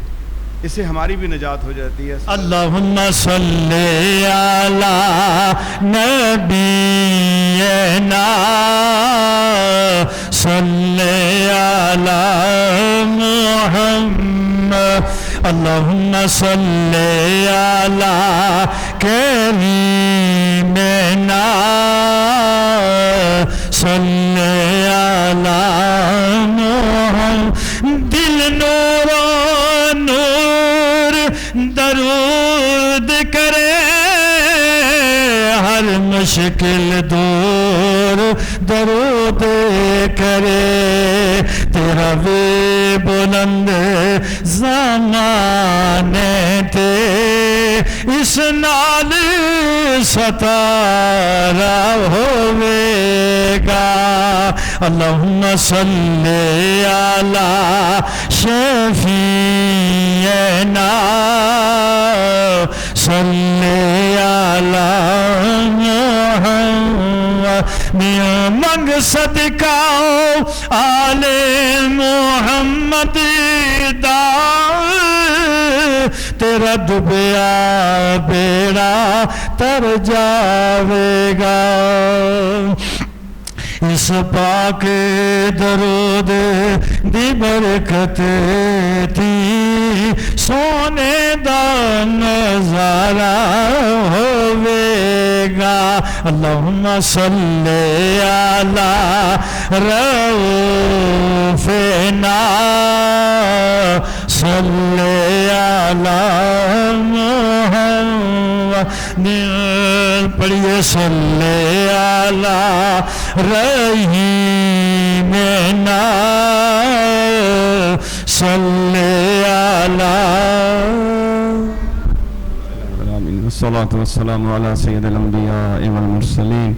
اس سے ہماری بھی نجات ہو جاتی ہے۔ اللہم صلی علی نبینا صلی علی محمد، اللہم صلی علی کریمنا صلی علی محمد، دل نور نور درود کرے، ہر مشکل دور درود کرے، تیرا وے بلند زمانے تے اس نال ستارہ ہوئے گا، اللہم صلی علی شفیعنا صلی علی منگ صدقہ آل محمد دا تیرا ڈبیا بیڑا تر جاوے گا اس پاک درود دی برکت تھی سونے دا نظارہ ہوئے گا اللہم صلی علی رؤوفنا صلی علی محمد پڑھیے صلی علی رحیمنا صلی علی الصلاة والسلام على سيد الأنبياء والمرسلين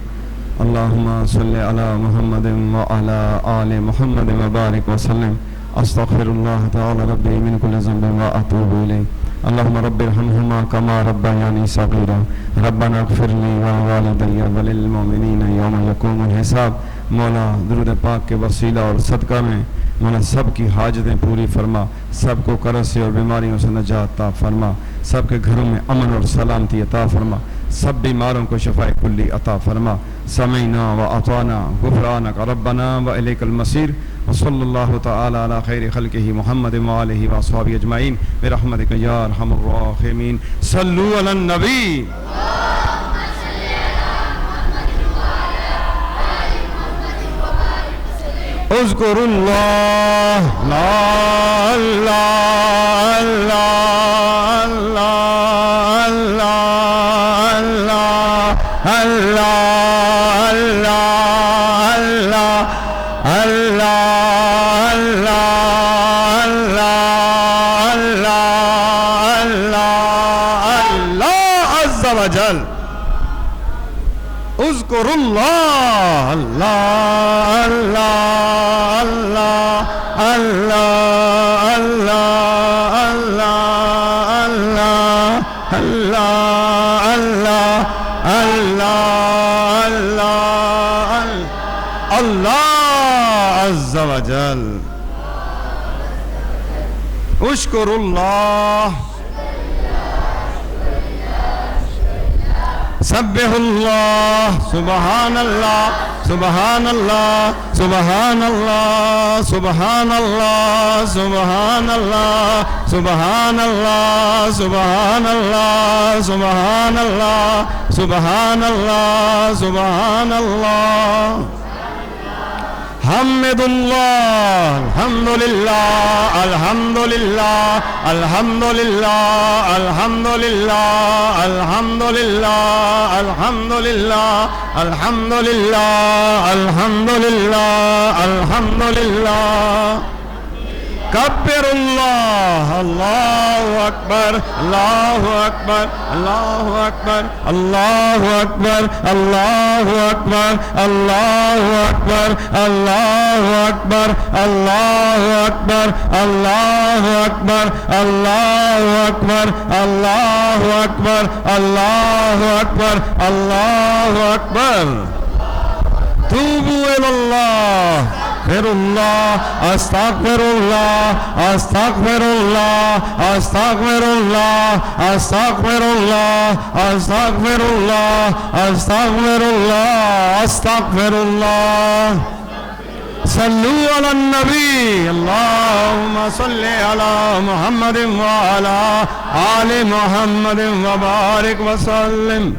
اللهم صل على محمد وعلى آل محمد وبارك وسلم أستغفر الله تعالى ربي من كل ذنب وأتوب إليه اللهم رب ارحمهما كما ربياني صغيرا ربنا اغفر لي ووالدي وللمؤمنين يوم يقوم الحساب مولا درود پاک کے وسیلہ اور صدقہ میں مولا سب کی حاجتیں پوری فرما سب کو قرض سے اور بیماریوں سے نجات عطا فرما سب کے گھروں میں امن اور سلامتی عطا فرما سب بیماروں کو شفاء کلی عطا فرما سمعنا وأطعنا غفرانك ربنا وإليك المصير وصلى الله تعالى على خير خلقه محمد وآله وأصحابه أجمعين برحمتك يا أرحم الراحمين صلوا على النبي اذكروا الله لا الله الله الله الله عز وجل اذكروا الله الله الله الله الله الله الله الله الله عز وجل اشكروا الله سبح الله سبحان الله سبحان الله سبحان الله سبحان الله سبحان الله سبحان الله سبحان الله سبحان الله سبحان الله سبحان الله حمد الله الحمد لله الحمد لله الحمد لله الحمد لله الحمد لله الحمد لله الحمد لله الحمد لله الحمد لله كبر الله الله أكبر الله أكبر الله أكبر الله أكبر الله أكبر الله أكبر الله أكبر الله أكبر الله أكبر الله أكبر الله أكبر الله أكبر الله أكبر توبوا إلى الله استغفر الله استغفر الله استغفر الله استغفر الله استغفر الله استغفر الله استغفر الله استغفر الله صلوا على النبي اللهم صل على محمد وعلى آل محمد وبارك وسلم